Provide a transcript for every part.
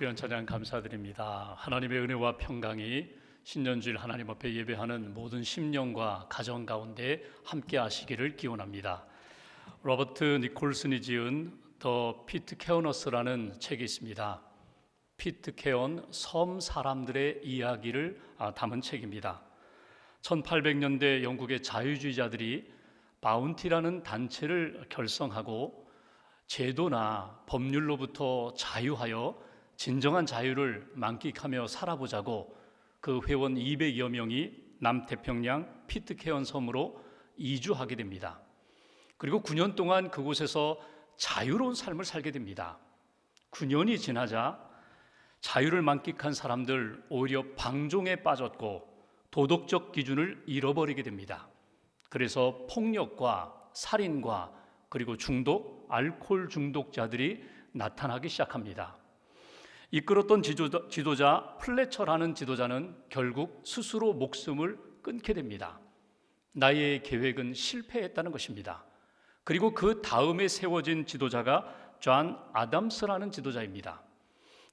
귀한 찬양 감사드립니다. 하나님의 은혜와 평강이 신년주일 하나님 앞에 예배하는 모든 심령과 가정 가운데 함께 하시기를 기원합니다. 로버트 니콜슨이 지은 더 피트케어너스라는 책이 있습니다. 피트케온 섬 사람들의 이야기를 담은 책입니다. 1800년대 영국의 자유주의자들이 바운티라는 단체를 결성하고 제도나 법률로부터 자유하여 진정한 자유를 만끽하며 살아보자고 그 회원 200여 명이 남태평양 피트케온 섬으로 이주하게 됩니다. 그리고 9년 동안 그곳에서 자유로운 삶을 살게 됩니다. 9년이 지나자 자유를 만끽한 사람들 오히려 방종에 빠졌고 도덕적 기준을 잃어버리게 됩니다. 그래서 폭력과 살인과 그리고 중독, 알코올 중독자들이 나타나기 시작합니다. 이끌었던 지도자 플래처라는 지도자는 결국 스스로 목숨을 끊게 됩니다. 나의 계획은 실패했다는 것입니다. 그리고 그 다음에 세워진 지도자가 존 아담스라는 지도자입니다.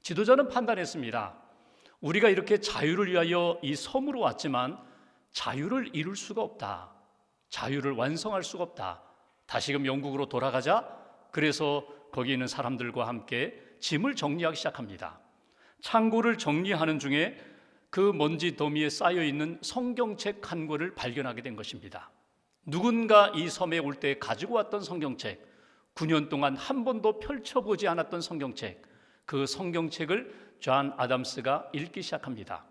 지도자는 판단했습니다. 우리가 이렇게 자유를 위하여 이 섬으로 왔지만 자유를 이룰 수가 없다. 자유를 완성할 수가 없다. 다시금 영국으로 돌아가자. 그래서 거기 있는 사람들과 함께 짐을 정리하기 시작합니다. 창고를 정리하는 중에 그 먼지 더미에 쌓여있는 성경책 한 권을 발견하게 된 것입니다. 누군가 이 섬에 올 때 가지고 왔던 성경책, 9년 동안 한 번도 펼쳐보지 않았던 성경책, 그 성경책을 존 아담스가 읽기 시작합니다.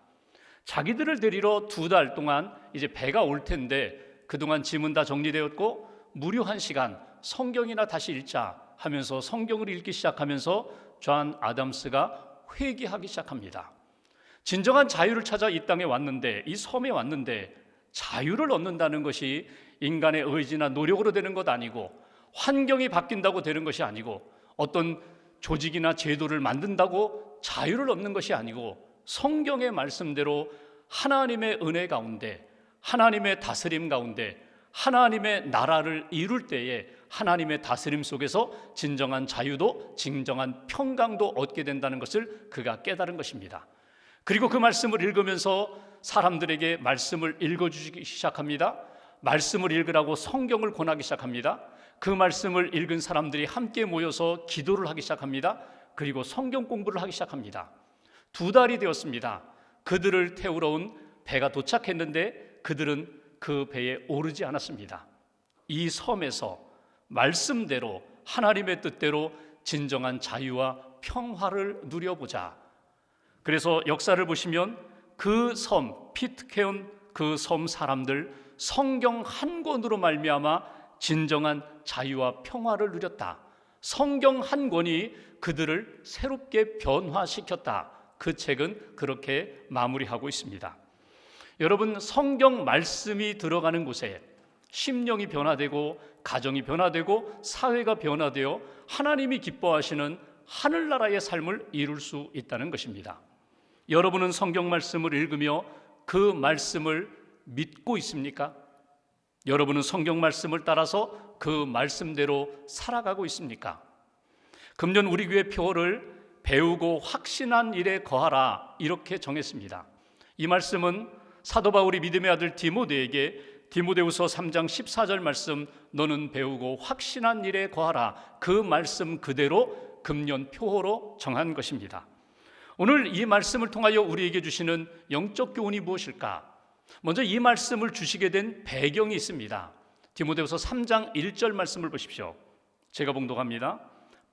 자기들을 데리러 2달 동안 이제 배가 올 텐데 그동안 짐은 다 정리되었고 무료한 시간 성경이나 다시 읽자 하면서 성경을 읽기 시작하면서 존 아담스가 회개하기 시작합니다. 진정한 자유를 찾아 이 땅에 왔는데, 이 섬에 왔는데 자유를 얻는다는 것이 인간의 의지나 노력으로 되는 것 아니고, 환경이 바뀐다고 되는 것이 아니고, 어떤 조직이나 제도를 만든다고 자유를 얻는 것이 아니고, 성경의 말씀대로 하나님의 은혜 가운데, 하나님의 다스림 가운데 하나님의 나라를 이룰 때에 하나님의 다스림 속에서 진정한 자유도 진정한 평강도 얻게 된다는 것을 그가 깨달은 것입니다. 그리고 그 말씀을 읽으면서 사람들에게 말씀을 읽어주기 시작합니다. 말씀을 읽으라고 성경을 권하기 시작합니다. 그 말씀을 읽은 사람들이 함께 모여서 기도를 하기 시작합니다. 그리고 성경 공부를 하기 시작합니다. 2달이 되었습니다. 그들을 태우러 온 배가 도착했는데 그들은 그 배에 오르지 않았습니다. 이 섬에서 말씀대로 하나님의 뜻대로 진정한 자유와 평화를 누려보자. 그래서 역사를 보시면 그 섬 피트케온 그 섬 사람들 성경 한 권으로 말미암아 진정한 자유와 평화를 누렸다. 성경 한 권이 그들을 새롭게 변화시켰다. 그 책은 그렇게 마무리하고 있습니다. 여러분, 성경 말씀이 들어가는 곳에 심령이 변화되고 가정이 변화되고 사회가 변화되어 하나님이 기뻐하시는 하늘나라의 삶을 이룰 수 있다는 것입니다. 여러분은 성경 말씀을 읽으며 그 말씀을 믿고 있습니까? 여러분은 성경 말씀을 따라서 그 말씀대로 살아가고 있습니까? 금년 우리 교회 표어를 배우고 확신한 일에 거하라 이렇게 정했습니다. 이 말씀은 사도 바울이 믿음의 아들 디모데에게 디모데후서 3장 14절 말씀 너는 배우고 확신한 일에 거하라 그 말씀 그대로 금년 표어로 정한 것입니다. 오늘 이 말씀을 통하여 우리에게 주시는 영적 교훈이 무엇일까? 먼저 이 말씀을 주시게 된 배경이 있습니다. 디모데후서 3장 1절 말씀을 보십시오. 제가 봉독합니다.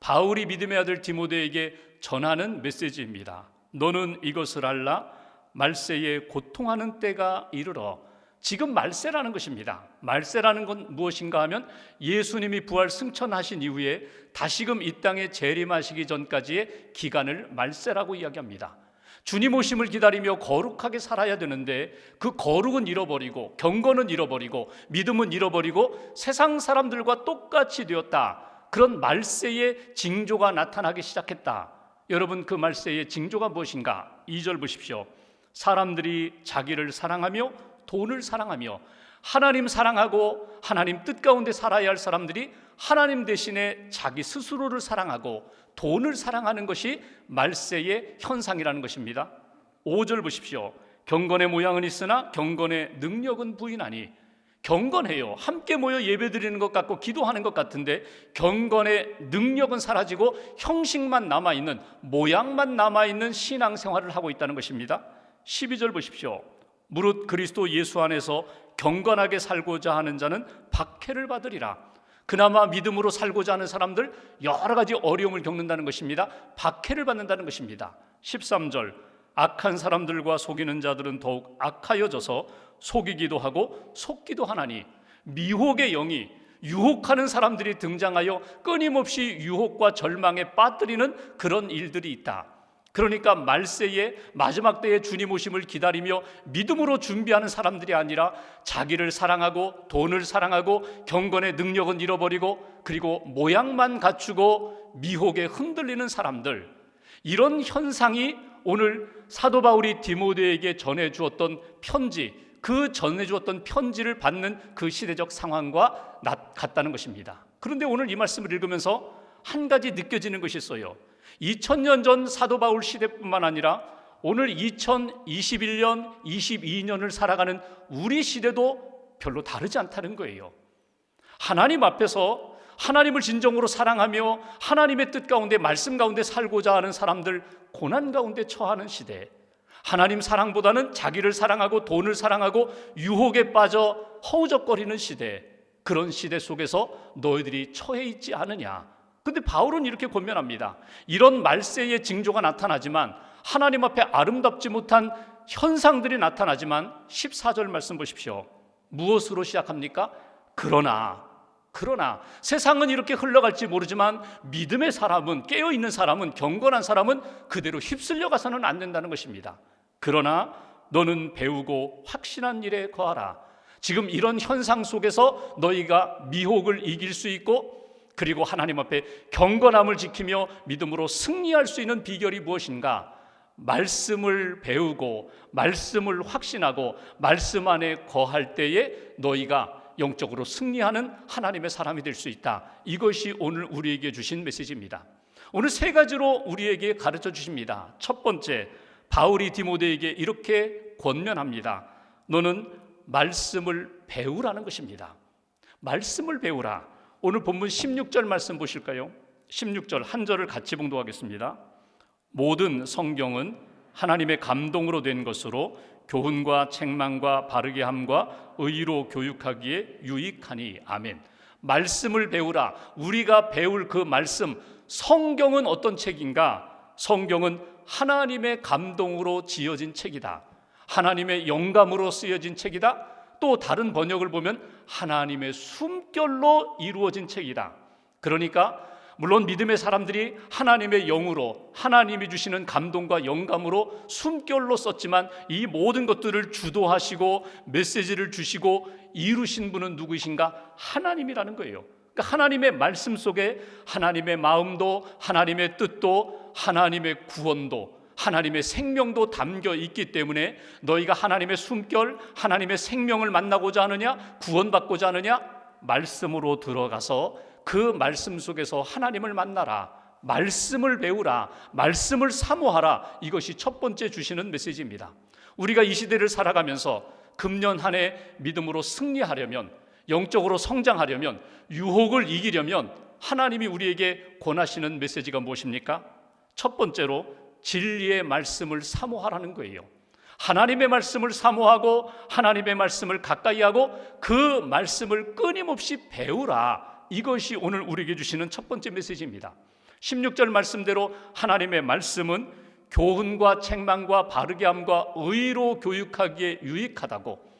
바울이 믿음의 아들 디모데에게 전하는 메시지입니다. 너는 이것을 알라 말세에 고통하는 때가 이르러. 지금 말세라는 것입니다. 말세라는 건 무엇인가 하면 예수님이 부활 승천하신 이후에 다시금 이 땅에 재림하시기 전까지의 기간을 말세라고 이야기합니다. 주님 오심을 기다리며 거룩하게 살아야 되는데 그 거룩은 잃어버리고 경건은 잃어버리고 믿음은 잃어버리고 세상 사람들과 똑같이 되었다. 그런 말세의 징조가 나타나기 시작했다. 여러분, 그 말세의 징조가 무엇인가? 2절 보십시오. 사람들이 자기를 사랑하며 돈을 사랑하며 하나님 사랑하고 하나님 뜻 가운데 살아야 할 사람들이 하나님 대신에 자기 스스로를 사랑하고 돈을 사랑하는 것이 말세의 현상이라는 것입니다. 5절 보십시오. 경건의 모양은 있으나 경건의 능력은 부인하니. 경건해요. 함께 모여 예배드리는 것 같고 기도하는 것 같은데 경건의 능력은 사라지고 형식만 남아있는, 모양만 남아있는 신앙생활을 하고 있다는 것입니다. 12절 보십시오. 무릇 그리스도 예수 안에서 경건하게 살고자 하는 자는 박해를 받으리라. 그나마 믿음으로 살고자 하는 사람들 여러 가지 어려움을 겪는다는 것입니다. 박해를 받는다는 것입니다. 13절 악한 사람들과 속이는 자들은 더욱 악하여져서 속이기도 하고 속기도 하나니. 미혹의 영이, 유혹하는 사람들이 등장하여 끊임없이 유혹과 절망에 빠뜨리는 그런 일들이 있다. 그러니까 말세의 마지막 때의 주님 오심을 기다리며 믿음으로 준비하는 사람들이 아니라 자기를 사랑하고 돈을 사랑하고 경건의 능력은 잃어버리고 그리고 모양만 갖추고 미혹에 흔들리는 사람들, 이런 현상이 오늘 사도 바울이 디모데에게 전해주었던 편지, 그 전해주었던 편지를 받는 그 시대적 상황과 같다는 것입니다. 그런데 오늘 이 말씀을 읽으면서 한 가지 느껴지는 것이 있어요. 2000년 전 사도 바울 시대뿐만 아니라 오늘 2021년, 22년을 살아가는 우리 시대도 별로 다르지 않다는 거예요. 하나님 앞에서 하나님을 진정으로 사랑하며 하나님의 뜻 가운데, 말씀 가운데 살고자 하는 사람들 고난 가운데 처하는 시대, 하나님 사랑보다는 자기를 사랑하고 돈을 사랑하고 유혹에 빠져 허우적거리는 시대, 그런 시대 속에서 너희들이 처해 있지 않으냐. 근데 바울은 이렇게 권면합니다. 이런 말세의 징조가 나타나지만, 하나님 앞에 아름답지 못한 현상들이 나타나지만 14절 말씀 보십시오. 무엇으로 시작합니까? 그러나 세상은 이렇게 흘러갈지 모르지만 믿음의 사람은, 깨어있는 사람은, 경건한 사람은 그대로 휩쓸려 가서는 안 된다는 것입니다. 그러나 너는 배우고 확신한 일에 거하라. 지금 이런 현상 속에서 너희가 미혹을 이길 수 있고 그리고 하나님 앞에 경건함을 지키며 믿음으로 승리할 수 있는 비결이 무엇인가? 말씀을 배우고 말씀을 확신하고 말씀 안에 거할 때에 너희가 영적으로 승리하는 하나님의 사람이 될 수 있다. 이것이 오늘 우리에게 주신 메시지입니다. 오늘 세 가지로 우리에게 가르쳐 주십니다. 첫 번째, 바울이 디모데에게 이렇게 권면합니다. 너는 말씀을 배우라는 것입니다. 말씀을 배우라. 오늘 본문 16절 말씀 보실까요? 16절 한 절을 같이 봉독하겠습니다. 모든 성경은 하나님의 감동으로 된 것으로 교훈과 책망과 바르게 함과 의로 교육하기에 유익하니. 아멘. 말씀을 배우라. 우리가 배울 그 말씀, 성경은 어떤 책인가? 성경은 하나님의 감동으로 지어진 책이다. 하나님의 영감으로 쓰여진 책이다. 또 다른 번역을 보면 하나님의 숨결로 이루어진 책이다. 그러니까 물론 믿음의 사람들이 하나님의 영으로, 하나님이 주시는 감동과 영감으로 숨결로 썼지만 이 모든 것들을 주도하시고 메시지를 주시고 이루신 분은 누구이신가? 하나님이라는 거예요. 그러니까 하나님의 말씀 속에 하나님의 마음도, 하나님의 뜻도, 하나님의 구원도, 하나님의 생명도 담겨 있기 때문에 너희가 하나님의 숨결, 하나님의 생명을 만나고자 하느냐, 구원받고자 하느냐, 말씀으로 들어가서 그 말씀 속에서 하나님을 만나라, 말씀을 배우라, 말씀을 사모하라. 이것이 첫 번째 주시는 메시지입니다. 우리가 이 시대를 살아가면서 금년 한 해 믿음으로 승리하려면, 영적으로 성장하려면, 유혹을 이기려면 하나님이 우리에게 권하시는 메시지가 무엇입니까? 첫 번째로 진리의 말씀을 사모하라는 거예요. 하나님의 말씀을 사모하고 하나님의 말씀을 가까이 하고 그 말씀을 끊임없이 배우라. 이것이 오늘 우리에게 주시는 첫 번째 메시지입니다. 16절 말씀대로 하나님의 말씀은 교훈과 책망과 바르게 함과 의로 교육하기에 유익하다고.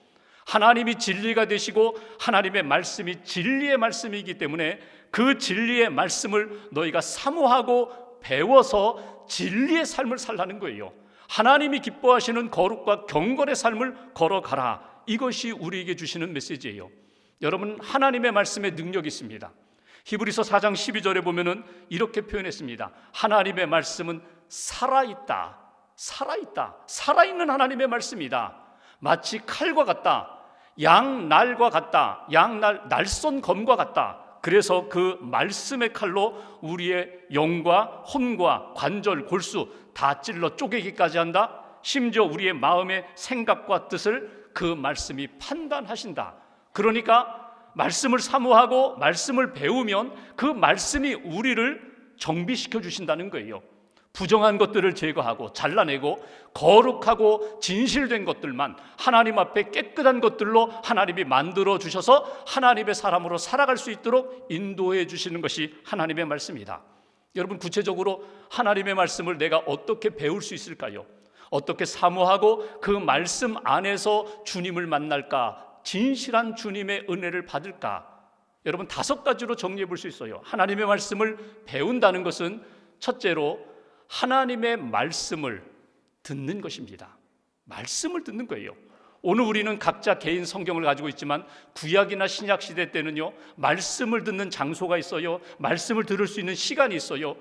하나님이 진리가 되시고 하나님의 말씀이 진리의 말씀이기 때문에 그 진리의 말씀을 너희가 사모하고 배워서 진리의 삶을 살라는 거예요. 하나님이 기뻐하시는 거룩과 경건의 삶을 걸어가라. 이것이 우리에게 주시는 메시지예요. 여러분, 하나님의 말씀에 능력이 있습니다. 히브리서 4장 12절에 보면은 이렇게 표현했습니다. 하나님의 말씀은 살아있다. 살아있다. 살아있는 하나님의 말씀이다. 마치 칼과 같다. 양날과 같다. 양날, 날선 검과 같다. 그래서 그 말씀의 칼로 우리의 영과 혼과 관절, 골수 다 찔러 쪼개기까지 한다. 심지어 우리의 마음의 생각과 뜻을 그 말씀이 판단하신다. 그러니까 말씀을 사모하고 말씀을 배우면 그 말씀이 우리를 정비시켜 주신다는 거예요. 부정한 것들을 제거하고 잘라내고 거룩하고 진실된 것들만 하나님 앞에 깨끗한 것들로 하나님이 만들어 주셔서 하나님의 사람으로 살아갈 수 있도록 인도해 주시는 것이 하나님의 말씀이다. 여러분, 구체적으로 하나님의 말씀을 내가 어떻게 배울 수 있을까요? 어떻게 사모하고 그 말씀 안에서 주님을 만날까? 진실한 주님의 은혜를 받을까? 여러분, 5가지로 정리해 볼 수 있어요. 하나님의 말씀을 배운다는 것은 첫째로 하나님의 말씀을 듣는 것입니다. 말씀을 듣는 거예요. 오늘 우리는 각자 개인 성경을 가지고 있지만 구약이나 신약 시대 때는요, 말씀을 듣는 장소가 있어요. 말씀을 들을 수 있는 시간이 있어요.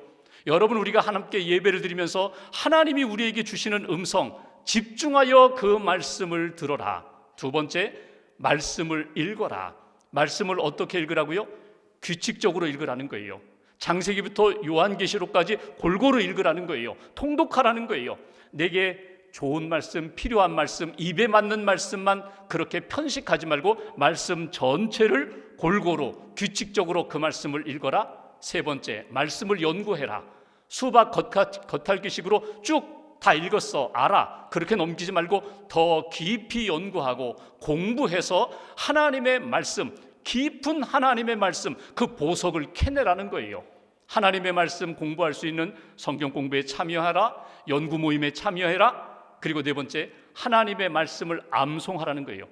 여러분, 우리가 하나님께 예배를 드리면서 하나님이 우리에게 주시는 음성, 집중하여 그 말씀을 들어라. 두 번째, 말씀을 읽어라. 말씀을 어떻게 읽으라고요? 규칙적으로 읽으라는 거예요. 창세기부터 요한계시록까지 골고루 읽으라는 거예요. 통독하라는 거예요. 내게 좋은 말씀, 필요한 말씀, 입에 맞는 말씀만 그렇게 편식하지 말고 말씀 전체를 골고루 규칙적으로 그 말씀을 읽어라. 세 번째, 말씀을 연구해라. 수박 겉핥기식으로 쭉 다 읽었어, 알아. 그렇게 넘기지 말고 더 깊이 연구하고 공부해서 하나님의 말씀, 깊은 하나님의 말씀, 그 보석을 캐내라는 거예요. 하나님의 말씀 공부할 수 있는 성경 공부에 참여하라. 연구 모임에 참여해라. 그리고 네 번째, 하나님의 말씀을 암송하라는 거예요.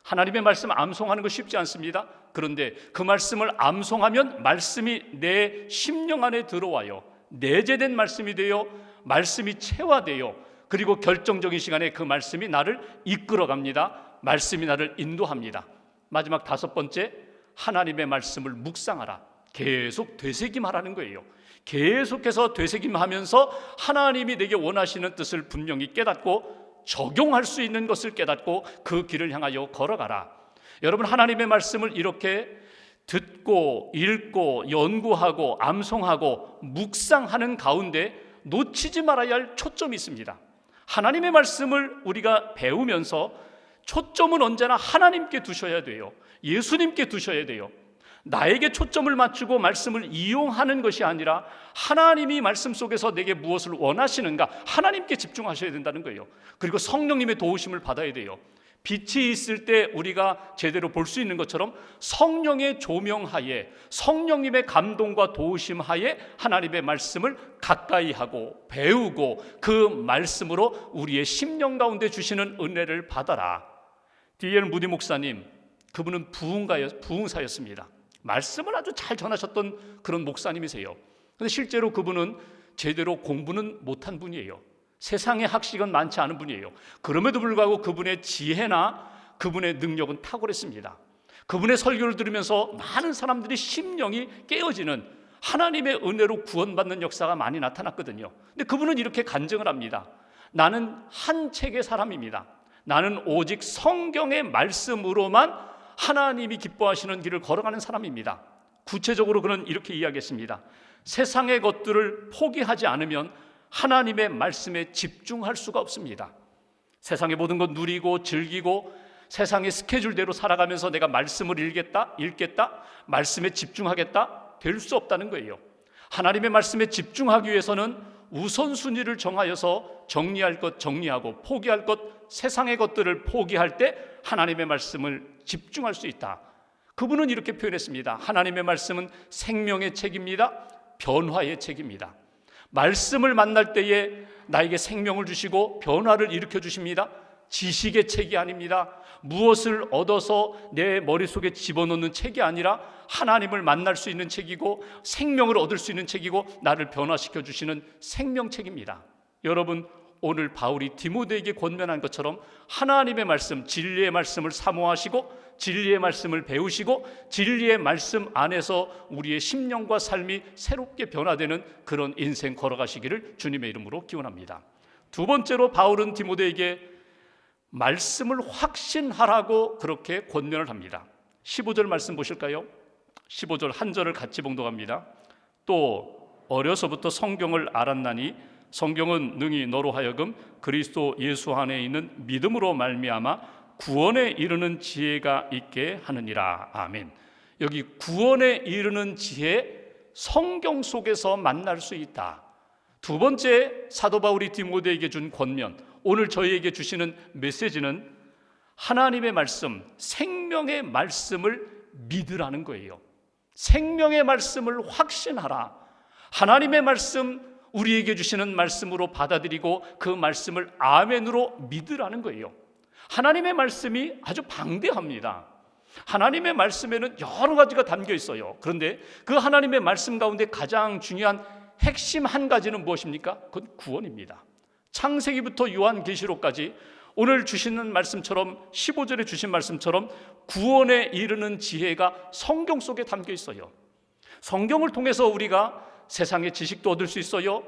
하나님의 말씀 암송하는 거 쉽지 않습니다. 그런데 그 말씀을 암송하면 말씀이 내 심령 안에 들어와요. 내재된 말씀이 되어 말씀이 체화되어 그리고 결정적인 시간에 그 말씀이 나를 이끌어갑니다. 말씀이 나를 인도합니다. 마지막 5번째, 하나님의 말씀을 묵상하라. 계속 되새김하라는 거예요. 계속해서 되새김하면서 하나님이 내게 원하시는 뜻을 분명히 깨닫고 적용할 수 있는 것을 깨닫고 그 길을 향하여 걸어가라. 여러분, 하나님의 말씀을 이렇게 듣고 읽고 연구하고 암송하고 묵상하는 가운데 놓치지 말아야 할 초점이 있습니다. 하나님의 말씀을 우리가 배우면서 초점은 언제나 하나님께 두셔야 돼요. 예수님께 두셔야 돼요. 나에게 초점을 맞추고 말씀을 이용하는 것이 아니라 하나님이 말씀 속에서 내게 무엇을 원하시는가, 하나님께 집중하셔야 된다는 거예요. 그리고 성령님의 도우심을 받아야 돼요. 빛이 있을 때 우리가 제대로 볼 수 있는 것처럼 성령의 조명하에, 성령님의 감동과 도우심 하에 하나님의 말씀을 가까이 하고 배우고 그 말씀으로 우리의 심령 가운데 주시는 은혜를 받아라. D.L. 무디 목사님, 그분은 부흥사였습니다. 말씀을 아주 잘 전하셨던 그런 목사님이세요. 그런데 실제로 그분은 제대로 공부는 못한 분이에요. 세상의 학식은 많지 않은 분이에요. 그럼에도 불구하고 그분의 지혜나 그분의 능력은 탁월했습니다. 그분의 설교를 들으면서 많은 사람들이 심령이 깨어지는, 하나님의 은혜로 구원받는 역사가 많이 나타났거든요. 근데 그분은 이렇게 간증을 합니다. 나는 한 책의 사람입니다. 나는 오직 성경의 말씀으로만 하나님이 기뻐하시는 길을 걸어가는 사람입니다. 구체적으로 그는 이렇게 이야기했습니다. 세상의 것들을 포기하지 않으면 하나님의 말씀에 집중할 수가 없습니다. 세상의 모든 것 누리고 즐기고 세상의 스케줄대로 살아가면서 내가 말씀을 읽겠다, 말씀에 집중하겠다, 될 수 없다는 거예요. 하나님의 말씀에 집중하기 위해서는 우선순위를 정하여서 정리할 것 정리하고 포기할 것, 세상의 것들을 포기할 때 하나님의 말씀을 집중할 수 있다. 그분은 이렇게 표현했습니다. 하나님의 말씀은 생명의 책입니다. 변화의 책입니다. 말씀을 만날 때에 나에게 생명을 주시고 변화를 일으켜 주십니다. 지식의 책이 아닙니다. 무엇을 얻어서 내 머릿속에 집어넣는 책이 아니라 하나님을 만날 수 있는 책이고 생명을 얻을 수 있는 책이고 나를 변화시켜 주시는 생명책입니다. 여러분, 오늘 바울이 디모데에게 권면한 것처럼 하나님의 말씀, 진리의 말씀을 사모하시고 진리의 말씀을 배우시고 진리의 말씀 안에서 우리의 심령과 삶이 새롭게 변화되는 그런 인생 걸어가시기를 주님의 이름으로 기원합니다. 두 번째로 바울은 디모데에게 말씀을 확신하라고 그렇게 권면을 합니다. 15절 말씀 보실까요? 15절 한 절을 같이 봉독합니다. 또 어려서부터 성경을 알았나니 성경은 능히 너로 하여금 그리스도 예수 안에 있는 믿음으로 말미암아 구원에 이르는 지혜가 있게 하느니라. 아멘. 여기 구원에 이르는 지혜, 성경 속에서 만날 수 있다. 두 번째, 사도 바울이 디모데에게 준 권면, 오늘 저희에게 주시는 메시지는 하나님의 말씀, 생명의 말씀을 믿으라는 거예요. 생명의 말씀을 확신하라. 하나님의 말씀, 우리에게 주시는 말씀으로 받아들이고 그 말씀을 아멘으로 믿으라는 거예요. 하나님의 말씀이 아주 방대합니다. 하나님의 말씀에는 여러 가지가 담겨 있어요. 그런데 그 하나님의 말씀 가운데 가장 중요한 핵심 한 가지는 무엇입니까? 그건 구원입니다. 창세기부터 요한계시록까지 오늘 주시는 말씀처럼 15절에 주신 말씀처럼 구원에 이르는 지혜가 성경 속에 담겨 있어요. 성경을 통해서 우리가 세상의 지식도 얻을 수 있어요.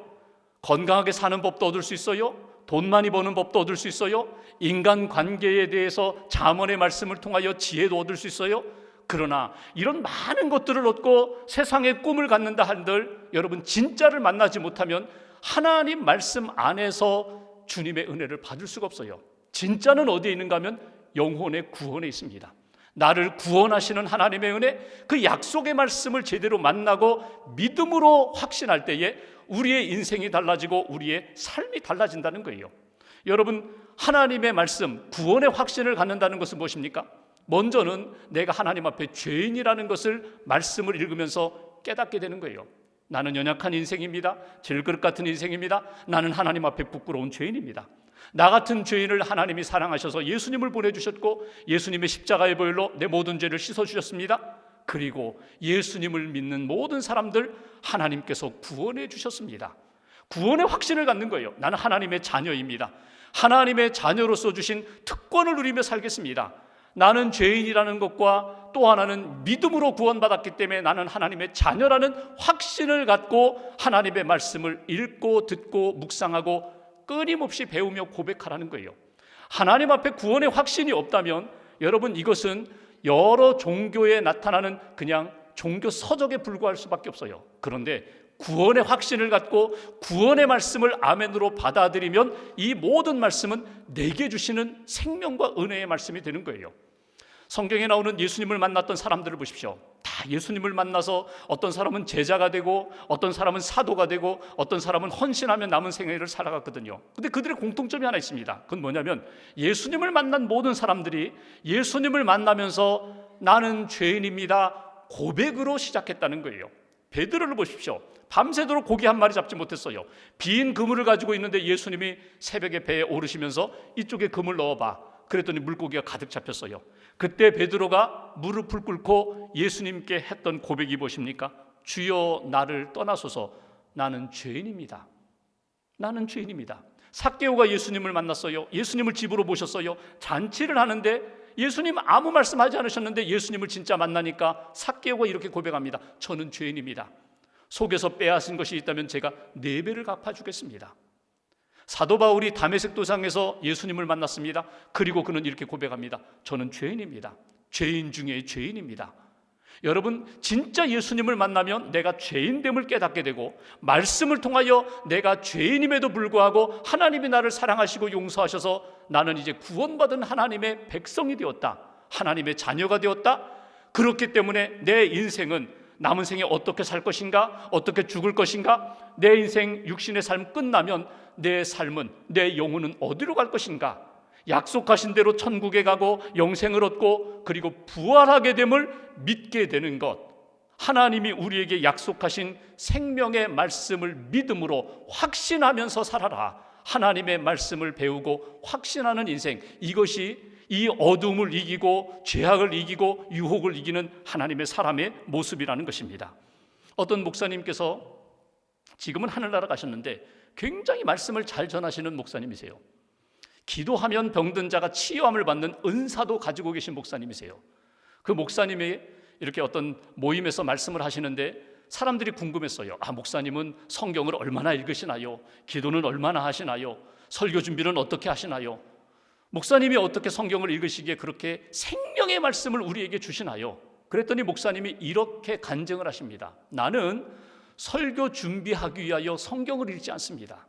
건강하게 사는 법도 얻을 수 있어요. 돈 많이 버는 법도 얻을 수 있어요. 인간관계에 대해서 잠언의 말씀을 통하여 지혜도 얻을 수 있어요. 그러나 이런 많은 것들을 얻고 세상의 꿈을 갖는다 한들 여러분 진짜를 만나지 못하면 하나님 말씀 안에서 주님의 은혜를 받을 수가 없어요. 진짜는 어디에 있는가 하면 영혼의 구원에 있습니다. 나를 구원하시는 하나님의 은혜, 그 약속의 말씀을 제대로 만나고 믿음으로 확신할 때에 우리의 인생이 달라지고 우리의 삶이 달라진다는 거예요. 여러분, 하나님의 말씀, 구원의 확신을 갖는다는 것은 무엇입니까? 먼저는 내가 하나님 앞에 죄인이라는 것을 말씀을 읽으면서 깨닫게 되는 거예요. 나는 연약한 인생입니다. 질그릇 같은 인생입니다. 나는 하나님 앞에 부끄러운 죄인입니다. 나 같은 죄인을 하나님이 사랑하셔서 예수님을 보내주셨고 예수님의 십자가의 보혈로 내 모든 죄를 씻어주셨습니다. 그리고 예수님을 믿는 모든 사람들 하나님께서 구원해 주셨습니다. 구원의 확신을 갖는 거예요. 나는 하나님의 자녀입니다. 하나님의 자녀로서 주신 특권을 누리며 살겠습니다. 나는 죄인이라는 것과 또 하나는 믿음으로 구원받았기 때문에 나는 하나님의 자녀라는 확신을 갖고 하나님의 말씀을 읽고 듣고 묵상하고 끊임없이 배우며 고백하라는 거예요. 하나님 앞에 구원의 확신이 없다면 여러분 이것은 여러 종교에 나타나는 그냥 종교 서적에 불과할 수밖에 없어요. 그런데 구원의 확신을 갖고 구원의 말씀을 아멘으로 받아들이면 이 모든 말씀은 내게 주시는 생명과 은혜의 말씀이 되는 거예요. 성경에 나오는 예수님을 만났던 사람들을 보십시오. 다 예수님을 만나서 어떤 사람은 제자가 되고 어떤 사람은 사도가 되고 어떤 사람은 헌신하며 남은 생애를 살아갔거든요. 근데 그들의 공통점이 하나 있습니다. 그건 뭐냐면 예수님을 만난 모든 사람들이 예수님을 만나면서 나는 죄인입니다 고백으로 시작했다는 거예요. 베드로를 보십시오. 밤새도록 고기 한 마리 잡지 못했어요. 빈 그물을 가지고 있는데 예수님이 새벽에 배에 오르시면서 이쪽에 그물 넣어봐. 그랬더니 물고기가 가득 잡혔어요. 그때 베드로가 무릎을 꿇고 예수님께 했던 고백이 무엇입니까? 주여 나를 떠나소서 나는 죄인입니다. 나는 죄인입니다. 삭개오가 예수님을 만났어요. 예수님을 집으로 모셨어요. 잔치를 하는데 예수님 아무 말씀하지 않으셨는데 예수님을 진짜 만나니까 삭개오가 이렇게 고백합니다. 저는 죄인입니다. 속에서 빼앗은 것이 있다면 제가 4배를 갚아주겠습니다. 사도 바울이 다메섹 도상에서 예수님을 만났습니다. 그리고 그는 이렇게 고백합니다. 저는 죄인입니다. 죄인 중에 죄인입니다. 여러분 진짜 예수님을 만나면 내가 죄인됨을 깨닫게 되고 말씀을 통하여 내가 죄인임에도 불구하고 하나님이 나를 사랑하시고 용서하셔서 나는 이제 구원받은 하나님의 백성이 되었다. 하나님의 자녀가 되었다. 그렇기 때문에 내 인생은 남은 생에 어떻게 살 것인가? 어떻게 죽을 것인가? 내 인생 육신의 삶 끝나면 내 삶은, 내 영혼은 어디로 갈 것인가? 약속하신 대로 천국에 가고 영생을 얻고 그리고 부활하게 됨을 믿게 되는 것, 하나님이 우리에게 약속하신 생명의 말씀을 믿음으로 확신하면서 살아라. 하나님의 말씀을 배우고 확신하는 인생, 이것이 이 어둠을 이기고 죄악을 이기고 유혹을 이기는 하나님의 사람의 모습이라는 것입니다. 어떤 목사님께서 지금은 하늘나라 가셨는데 굉장히 말씀을 잘 전하시는 목사님이세요. 기도하면 병든 자가 치유함을 받는 은사도 가지고 계신 목사님이세요. 그 목사님이 이렇게 어떤 모임에서 말씀을 하시는데 사람들이 궁금했어요. 목사님은 성경을 얼마나 읽으시나요? 기도는 얼마나 하시나요? 설교 준비는 어떻게 하시나요? 목사님이 어떻게 성경을 읽으시기에 그렇게 생명의 말씀을 우리에게 주시나요? 그랬더니 목사님이 이렇게 간증을 하십니다. 나는 설교 준비하기 위하여 성경을 읽지 않습니다.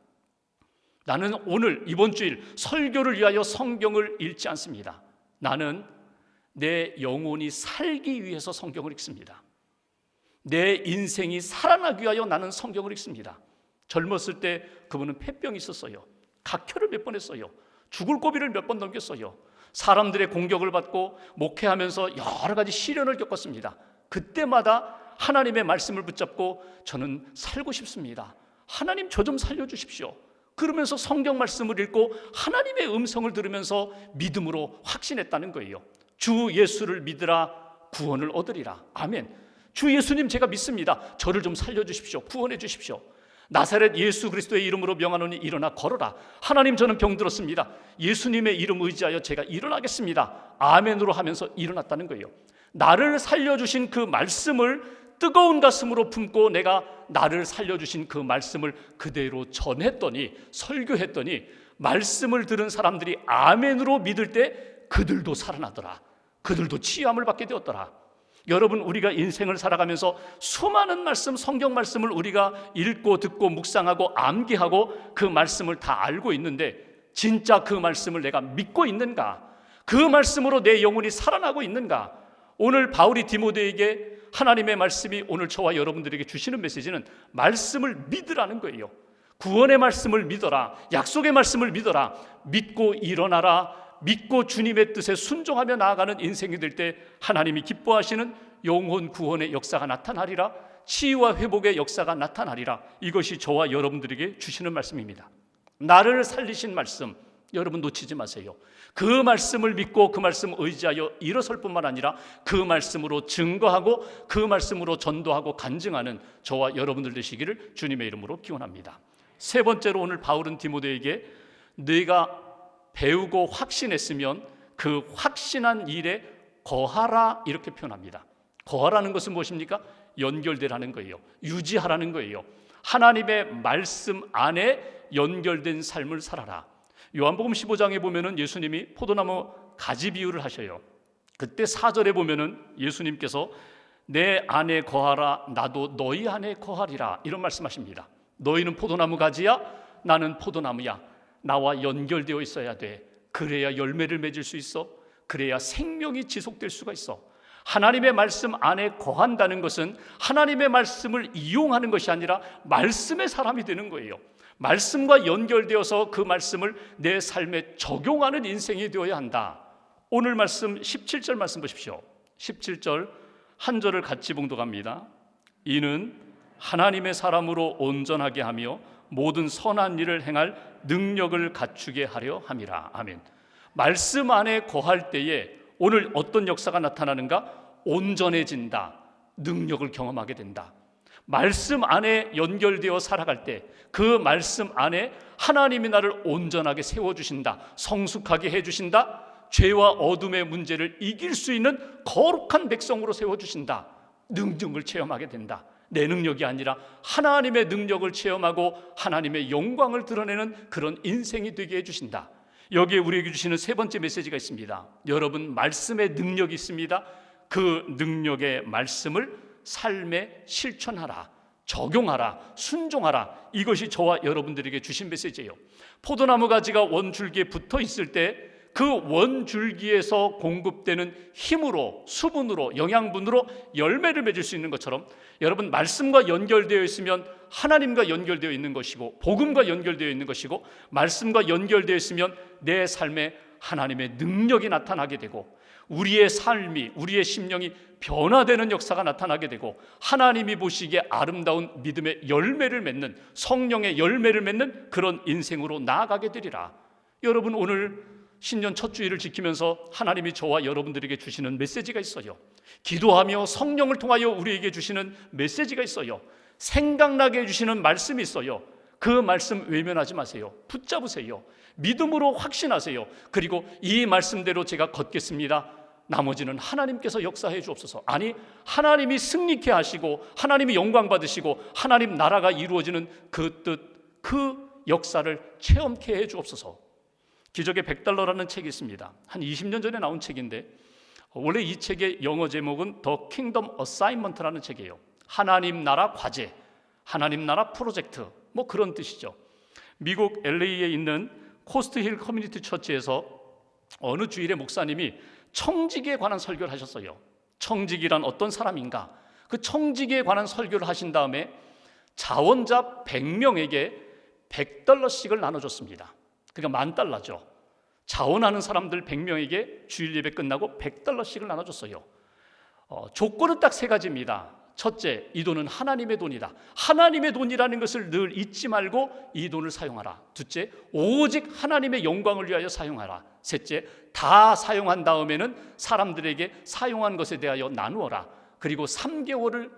나는 오늘 이번 주일 설교를 위하여 성경을 읽지 않습니다. 나는 내 영혼이 살기 위해서 성경을 읽습니다. 내 인생이 살아나기 위하여 나는 성경을 읽습니다. 젊었을 때 그분은 폐병이 있었어요. 각혈을 몇 번 했어요. 죽을 고비를 몇 번 넘겼어요. 사람들의 공격을 받고 목회하면서 여러 가지 시련을 겪었습니다. 그때마다 하나님의 말씀을 붙잡고 저는 살고 싶습니다. 하나님 저 좀 살려주십시오. 그러면서 성경 말씀을 읽고 하나님의 음성을 들으면서 믿음으로 확신했다는 거예요. 주 예수를 믿으라 구원을 얻으리라. 아멘. 주 예수님 제가 믿습니다. 저를 좀 살려주십시오. 구원해 주십시오. 나사렛 예수 그리스도의 이름으로 명하노니 일어나 걸어라. 하나님 저는 병들었습니다. 예수님의 이름 의지하여 제가 일어나겠습니다. 아멘으로 하면서 일어났다는 거예요. 나를 살려주신 그 말씀을 뜨거운 가슴으로 품고 내가 나를 살려주신 그 말씀을 그대로 전했더니, 설교했더니 말씀을 들은 사람들이 아멘으로 믿을 때 그들도 살아나더라. 그들도 치유함을 받게 되었더라. 여러분, 우리가 인생을 살아가면서 수많은 말씀, 성경 말씀을 우리가 읽고 듣고 묵상하고 암기하고 그 말씀을 다 알고 있는데 진짜 그 말씀을 내가 믿고 있는가? 그 말씀으로 내 영혼이 살아나고 있는가? 오늘 바울이 디모데에게 하나님의 말씀이 오늘 저와 여러분들에게 주시는 메시지는 말씀을 믿으라는 거예요. 구원의 말씀을 믿어라. 약속의 말씀을 믿어라. 믿고 일어나라. 믿고 주님의 뜻에 순종하며 나아가는 인생이 될 때 하나님이 기뻐하시는 영혼 구원의 역사가 나타나리라. 치유와 회복의 역사가 나타나리라. 이것이 저와 여러분들에게 주시는 말씀입니다. 나를 살리신 말씀, 여러분 놓치지 마세요. 그 말씀을 믿고 그 말씀 의지하여 일어설 뿐만 아니라 그 말씀으로 증거하고 그 말씀으로 전도하고 간증하는 저와 여러분들 되시기를 주님의 이름으로 기원합니다. 세 번째로 오늘 바울은 디모데에게 네가 배우고 확신했으면 그 확신한 일에 거하라 이렇게 표현합니다. 거하라는 것은 무엇입니까? 연결되라는 거예요. 유지하라는 거예요. 하나님의 말씀 안에 연결된 삶을 살아라. 요한복음 15장에 보면은 예수님이 포도나무 가지 비유를 하셔요. 그때 4절에 보면은 예수님께서 내 안에 거하라 나도 너희 안에 거하리라 이런 말씀하십니다. 너희는 포도나무 가지야 나는 포도나무야. 나와 연결되어 있어야 돼. 그래야 열매를 맺을 수 있어. 그래야 생명이 지속될 수가 있어. 하나님의 말씀 안에 거한다는 것은 하나님의 말씀을 이용하는 것이 아니라 말씀의 사람이 되는 거예요. 말씀과 연결되어서 그 말씀을 내 삶에 적용하는 인생이 되어야 한다. 오늘 말씀 17절 말씀 보십시오. 17절 한 절을 같이 봉독합니다. 이는 하나님의 사람으로 온전하게 하며 모든 선한 일을 행할 능력을 갖추게 하려 함이라. 아멘. 말씀 안에 거할 때에 오늘 어떤 역사가 나타나는가? 온전해진다. 능력을 경험하게 된다. 말씀 안에 연결되어 살아갈 때 그 말씀 안에 하나님이 나를 온전하게 세워주신다. 성숙하게 해주신다. 죄와 어둠의 문제를 이길 수 있는 거룩한 백성으로 세워주신다. 능력을 체험하게 된다. 내 능력이 아니라 하나님의 능력을 체험하고 하나님의 영광을 드러내는 그런 인생이 되게 해주신다. 여기에 우리에게 주시는 세 번째 메시지가 있습니다. 여러분, 말씀의 능력이 있습니다. 그 능력의 말씀을 삶에 실천하라. 적용하라. 순종하라. 이것이 저와 여러분들에게 주신 메시지예요. 포도나무 가지가 원줄기에 붙어 있을 때 그 원줄기에서 공급되는 힘으로, 수분으로, 영양분으로 열매를 맺을 수 있는 것처럼 여러분, 말씀과 연결되어 있으면 하나님과 연결되어 있는 것이고 복음과 연결되어 있는 것이고 말씀과 연결되어 있으면 내 삶에 하나님의 능력이 나타나게 되고 우리의 삶이, 우리의 심령이 변화되는 역사가 나타나게 되고 하나님이 보시기에 아름다운 믿음의 열매를 맺는, 성령의 열매를 맺는 그런 인생으로 나아가게 되리라. 여러분, 오늘 신년 첫 주일을 지키면서 하나님이 저와 여러분들에게 주시는 메시지가 있어요. 기도하며 성령을 통하여 우리에게 주시는 메시지가 있어요. 생각나게 해주시는 말씀이 있어요. 그 말씀 외면하지 마세요. 붙잡으세요. 믿음으로 확신하세요. 그리고 이 말씀대로 제가 걷겠습니다. 나머지는 하나님께서 역사해 주옵소서. 아니, 하나님이 승리케 하시고 하나님이 영광 받으시고 하나님 나라가 이루어지는 그 뜻, 그 역사를 체험케 해 주옵소서. 기적의 $100라는 책이 있습니다. 한 20년 전에 나온 책인데 원래 이 책의 영어 제목은 The Kingdom Assignment라는 책이에요. 하나님 나라 과제, 하나님 나라 프로젝트, 뭐 그런 뜻이죠. 미국 LA에 있는 코스트힐 커뮤니티 처치에서 어느 주일에 목사님이 청지기에 관한 설교를 하셨어요. 청지기란 어떤 사람인가? 그 청지기에 관한 설교를 하신 다음에 자원자 100명에게 $100씩을 나눠줬습니다. 그러니까 $10,000죠. 자원하는 사람들 100명에게 주일 예배 끝나고 $100씩을 나눠줬어요. 조건은 딱 세 가지입니다. 첫째, 이 돈은 하나님의 돈이다. 하나님의 돈이라는 것을 늘 잊지 말고 이 돈을 사용하라. 둘째, 오직 하나님의 영광을 위하여 사용하라. 셋째, 다 사용한 다음에는 사람들에게 사용한 것에 대하여 나누어라. 그리고 3개월을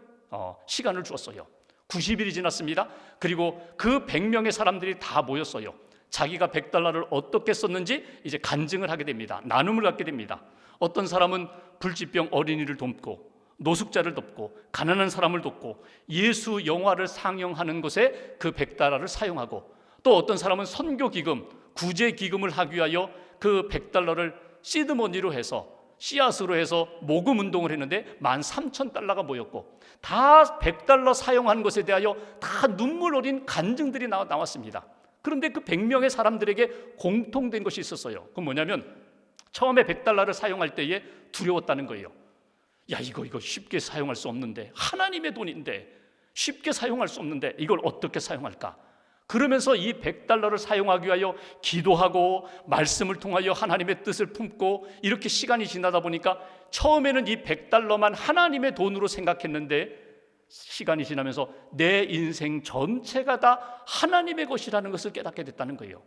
시간을 주었어요. 90일이 지났습니다. 그리고 그 100명의 사람들이 다 모였어요. 자기가 $100를 어떻게 썼는지 이제 간증을 하게 됩니다. 나눔을 갖게 됩니다. 어떤 사람은 불치병 어린이를 돕고, 노숙자를 돕고, 가난한 사람을 돕고, 예수 영화를 상영하는 것에 그 $100를 사용하고, 또 어떤 사람은 선교기금, 구제기금을 하기 위하여 그 $100를 시드머니로 해서, 씨앗으로 해서 모금 운동을 했는데 $13,000가 모였고, 다 $100 사용한 것에 대하여 다 눈물 어린 간증들이 나왔습니다. 그런데 그 100명의 사람들에게 공통된 것이 있었어요. 그건 뭐냐면 처음에 $100를 사용할 때에 두려웠다는 거예요. 야, 이거 쉽게 사용할 수 없는데, 하나님의 돈인데 쉽게 사용할 수 없는데 이걸 어떻게 사용할까? 그러면서 이 $100를 사용하기 위하여 기도하고 말씀을 통하여 하나님의 뜻을 품고 이렇게 시간이 지나다 보니까 처음에는 이 $100만 하나님의 돈으로 생각했는데 시간이 지나면서 내 인생 전체가 다 하나님의 것이라는 것을 깨닫게 됐다는 거예요.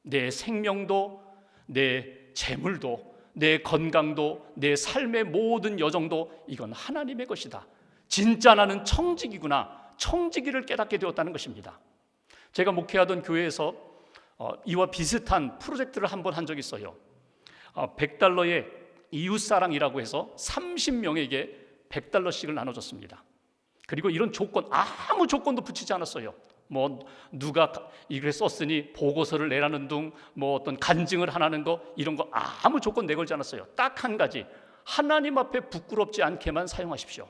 내 생명도, 내 재물도, 내 건강도, 내 삶의 모든 여정도 이건 하나님의 것이다. 진짜 나는 청지기구나. 청지기를 깨닫게 되었다는 것입니다. 제가 목회하던 교회에서 이와 비슷한 프로젝트를 한 번 한 적이 있어요. $100의 이웃사랑이라고 해서 30명에게 $100씩을 나눠줬습니다. 그리고 이런 조건, 아무 조건도 붙이지 않았어요. 뭐 누가 이걸 썼으니 보고서를 내라는 등, 뭐 어떤 간증을 하라는 거, 이런 거 아무 조건 내걸지 않았어요. 딱 한 가지, 하나님 앞에 부끄럽지 않게만 사용하십시오.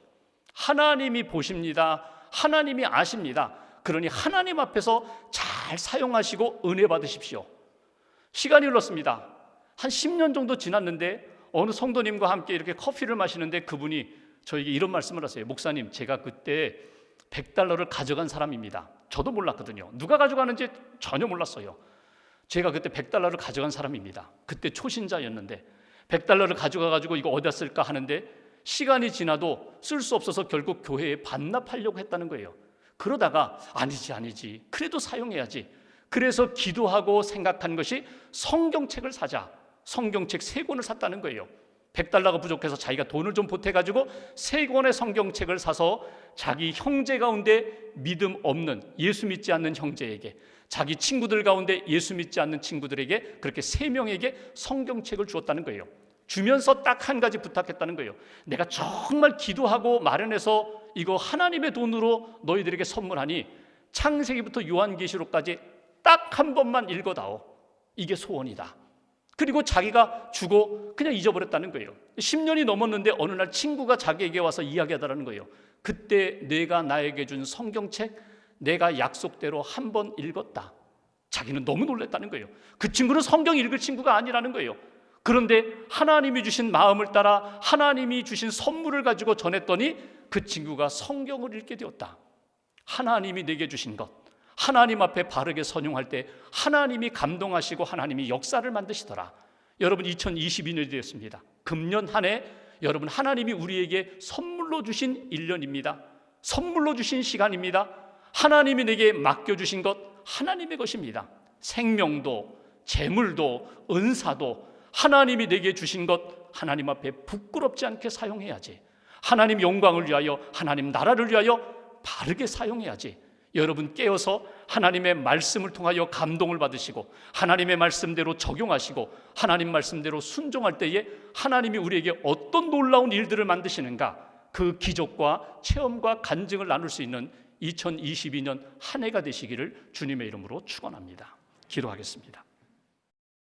하나님이 보십니다. 하나님이 아십니다. 그러니 하나님 앞에서 잘 사용하시고 은혜 받으십시오. 시간이 흘렀습니다. 한 10년 정도 지났는데 어느 성도님과 함께 이렇게 커피를 마시는데 그분이 저에게 이런 말씀을 하세요. 목사님, 제가 그때 $100를 가져간 사람입니다. 저도 몰랐거든요. 누가 가져가는지 전혀 몰랐어요. 제가 그때 $100를 가져간 사람입니다. 그때 초신자였는데 $100를 가져가가지고 이거 어디다 쓸까 하는데 시간이 지나도 쓸 수 없어서 결국 교회에 반납하려고 했다는 거예요. 그러다가 아니지 그래도 사용해야지. 그래서 기도하고 생각한 것이 성경책을 사자. 성경책 3권을 샀다는 거예요. $100가 부족해서 자기가 돈을 좀 보태가지고 3권의 성경책을 사서 자기 형제 가운데 믿음 없는, 예수 믿지 않는 형제에게, 자기 친구들 가운데 예수 믿지 않는 친구들에게 그렇게 3명에게 성경책을 주었다는 거예요. 주면서 딱 한 가지 부탁했다는 거예요. 내가 정말 기도하고 마련해서 이거 하나님의 돈으로 너희들에게 선물하니 창세기부터 요한계시록까지 딱 한 번만 읽어다오. 이게 소원이다. 그리고 자기가 주고 그냥 잊어버렸다는 거예요. 10년이 넘었는데 어느 날 친구가 자기에게 와서 이야기하더라는 거예요. 그때 내가 나에게 준 성경책 내가 약속대로 한 번 읽었다. 자기는 너무 놀랐다는 거예요. 그 친구는 성경 읽을 친구가 아니라는 거예요. 그런데 하나님이 주신 마음을 따라 하나님이 주신 선물을 가지고 전했더니 그 친구가 성경을 읽게 되었다. 하나님이 내게 주신 것, 하나님 앞에 바르게 선용할 때 하나님이 감동하시고 하나님이 역사를 만드시더라. 여러분, 2022년이 되었습니다. 금년 한 해 여러분, 하나님이 우리에게 선물로 주신 1년입니다. 선물로 주신 시간입니다. 하나님이 내게 맡겨주신 것 하나님의 것입니다. 생명도 재물도 은사도 하나님이 내게 주신 것 하나님 앞에 부끄럽지 않게 사용해야지. 하나님 영광을 위하여, 하나님 나라를 위하여 바르게 사용해야지. 여러분, 깨어서 하나님의 말씀을 통하여 감동을 받으시고 하나님의 말씀대로 적용하시고 하나님 말씀대로 순종할 때에 하나님이 우리에게 어떤 놀라운 일들을 만드시는가, 그 기적과 체험과 간증을 나눌 수 있는 2022년 한 해가 되시기를 주님의 이름으로 축원합니다. 기도하겠습니다.